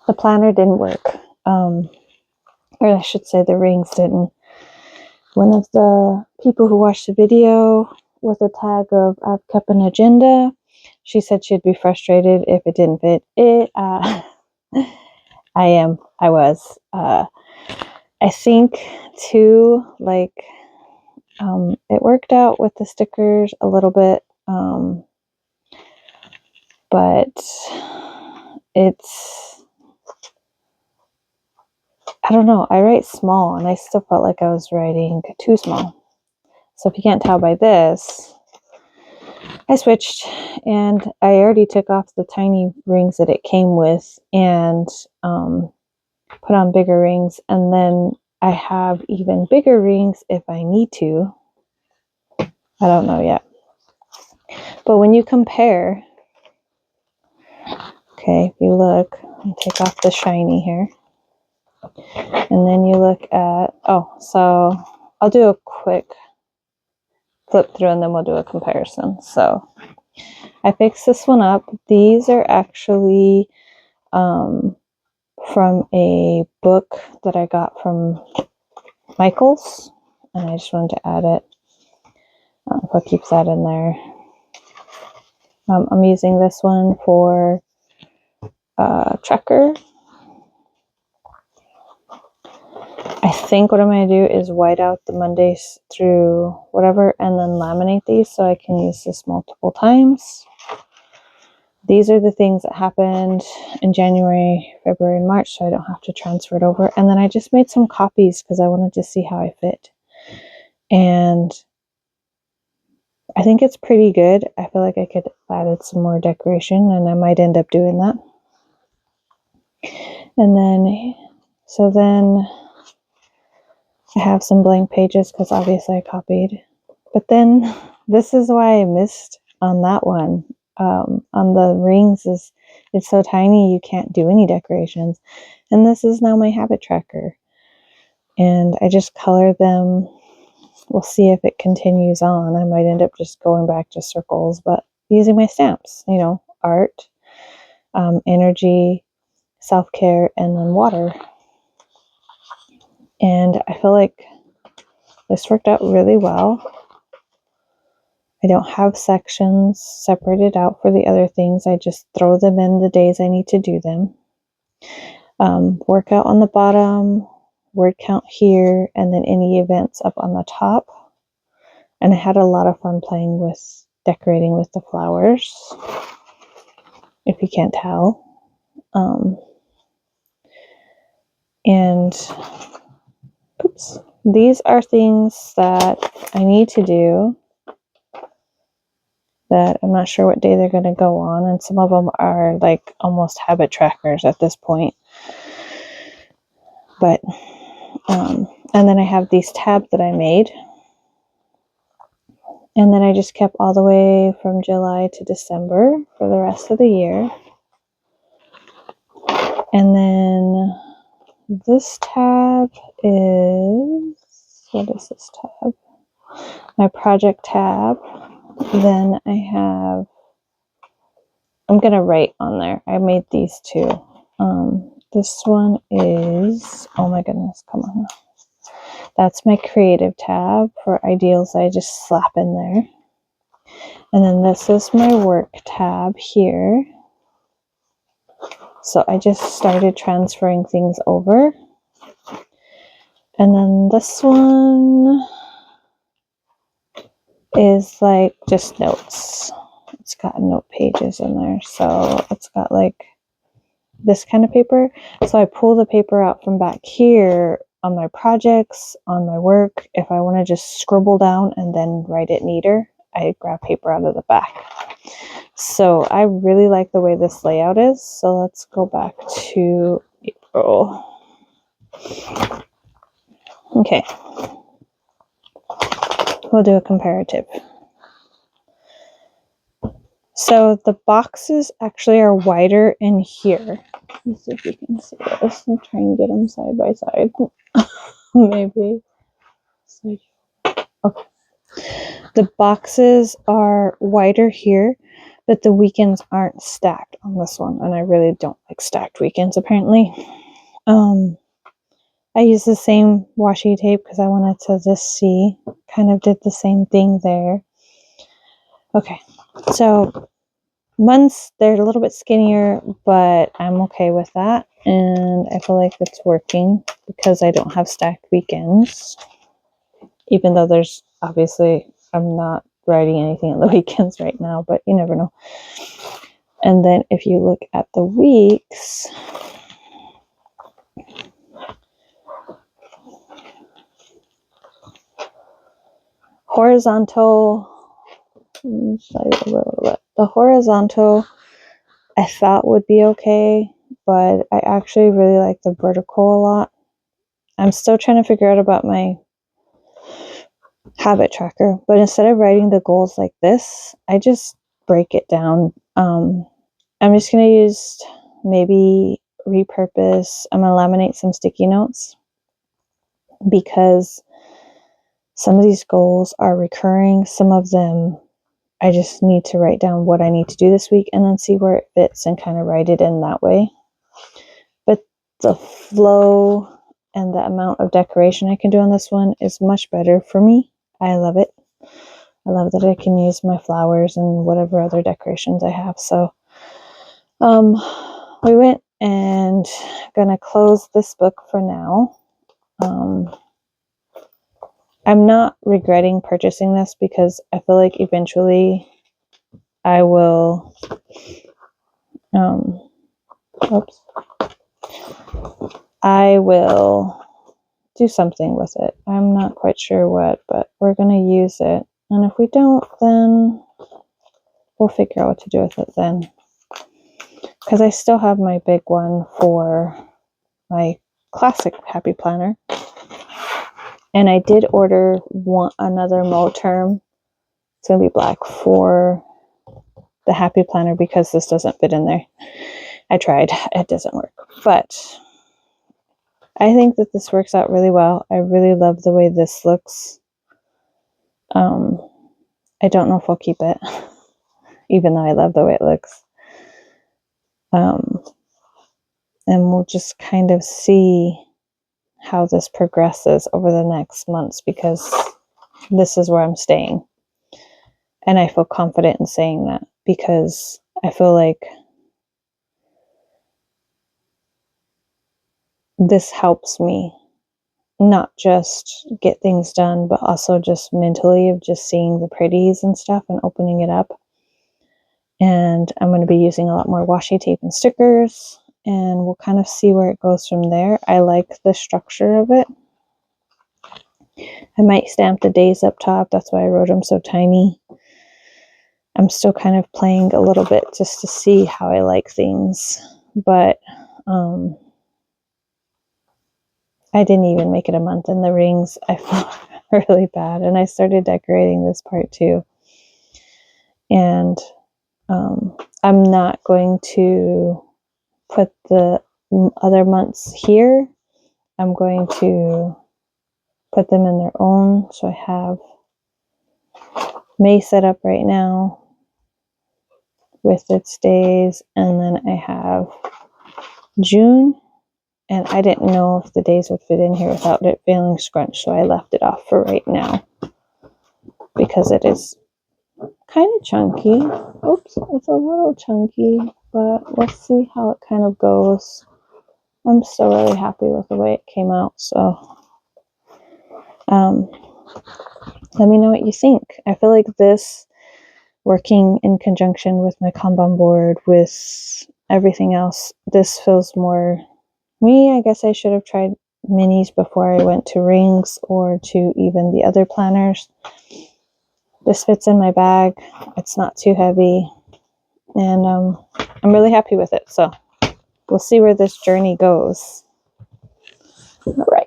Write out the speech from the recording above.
the planner didn't work. Or I should say the rings didn't. One of the people who watched the video with a tag of I've kept an agenda. She said she'd be frustrated if it didn't fit. I was. I think too, like, it worked out with the stickers a little bit. But I don't know, I write small and I still felt like I was writing too small. So if you can't tell by this, I switched and I already took off the tiny rings that it came with and put on bigger rings. And then I have even bigger rings if I need to. I don't know yet. But when you compare, okay, if you look, I'll take off the shiny here. And then you look at, so I'll do a quick flip through and then we'll do a comparison. So I fixed this one up. These are actually from a book that I got from Michaels, and I just wanted to add it. I'll keep that in there. I'm using this one for Trekker. I think what I'm going to do is white out the Mondays through whatever and then laminate these so I can use this multiple times. These are the things that happened in January, February, and March, so I don't have to transfer it over. And then I just made some copies because I wanted to see how I fit. And I think it's pretty good. I feel like I could have added some more decoration, and I might end up doing that. And then, so then I have some blank pages because obviously I copied. But then this is why I missed on that one. On the rings, it's so tiny you can't do any decorations. And this is now my habit tracker. And I just color them. We'll see if it continues on. I might end up just going back to circles, but using my stamps, art, energy, self-care, and then water. And I feel like this worked out really well. I don't have sections separated out for the other things. I just throw them in the days I need to do them. Workout on the bottom, word count here, and then any events up on the top. And I had a lot of fun playing with decorating with the flowers, if you can't tell. And oops, these are things that I need to do that I'm not sure what day they're going to go on, and some of them are like almost habit trackers at this point. But and then I have these tabs that I made, and then I just kept all the way from July to December for the rest of the year. And then this tab is, what is this tab? My project tab. Then I have, I'm going to write on there. I made these two. This one is, oh my goodness, come on now. That's my creative tab for ideals I just slap in there. And then this is my work tab here. So I just started transferring things over. And then this one is like just notes. It's got note pages in there. So it's got like this kind of paper. So I pull the paper out from back here on my projects, on my work. If I want to just scribble down and then write it neater, I grab paper out of the back. So I really like the way this layout is. So let's go back to April. Okay. We'll do a comparative. So the boxes actually are wider in here. Let's see if you can see this. I'll try and get them side by side. Maybe. Okay. The boxes are wider here, but the weekends aren't stacked on this one, and I really don't like stacked weekends apparently. I used the same washi tape because I wanted to just see, kind of did the same thing there. Okay, so months, they're a little bit skinnier, but I'm okay with that, and I feel like it's working because I don't have stacked weekends, even though there's obviously, I'm not writing anything on the weekends right now, but you never know. And then if you look at the weeks, horizontal, the horizontal I thought would be okay, but I actually really like the vertical a lot. I'm still trying to figure out about my habit tracker, but instead of writing the goals like this, I just break it down. I'm just going to use, maybe repurpose, I'm going to laminate some sticky notes because some of these goals are recurring. Some of them I just need to write down what I need to do this week and then see where it fits and kind of write it in that way. But the flow and the amount of decoration I can do on this one is much better for me. I love it. I love that I can use my flowers and whatever other decorations I have. So we went and gonna close this book for now. I'm not regretting purchasing this because I feel like eventually I will I will do something with it. I'm not quite sure what, but we're going to use it. And if we don't, then we'll figure out what to do with it then. Because I still have my big one for my classic Happy Planner. And I did order another Moterm. It's going to be black for the Happy Planner because this doesn't fit in there. I tried. It doesn't work. But I think that this works out really well. I really love the way this looks. I don't know if I'll keep it, even though I love the way it looks. And we'll just kind of see how this progresses over the next months because this is where I'm staying. And I feel confident in saying that because I feel like this helps me not just get things done, but also just mentally of just seeing the pretties and stuff and opening it up. And I'm going to be using a lot more washi tape and stickers, and we'll kind of see where it goes from there. I like the structure of it. I might stamp the days up top. That's why I wrote them so tiny. I'm still kind of playing a little bit just to see how I like things, but I didn't even make it a month in the rings. I felt really bad, and I started decorating this part too. And I'm not going to put the other months here. I'm going to put them in their own. So I have May set up right now with its days, and then I have June, and I didn't know if the days would fit in here without it feeling scrunched, so I left it off for right now because it is kind of chunky. Oops, it's a little chunky, but we'll see how it kind of goes. I'm still really happy with the way it came out, so let me know what you think. I feel like this, working in conjunction with my Kanban board, with everything else, this feels more me. I guess I should have tried minis before I went to rings or to even the other planners. This fits in my bag. It's not too heavy, and I'm really happy with it. So we'll see where this journey goes. All right.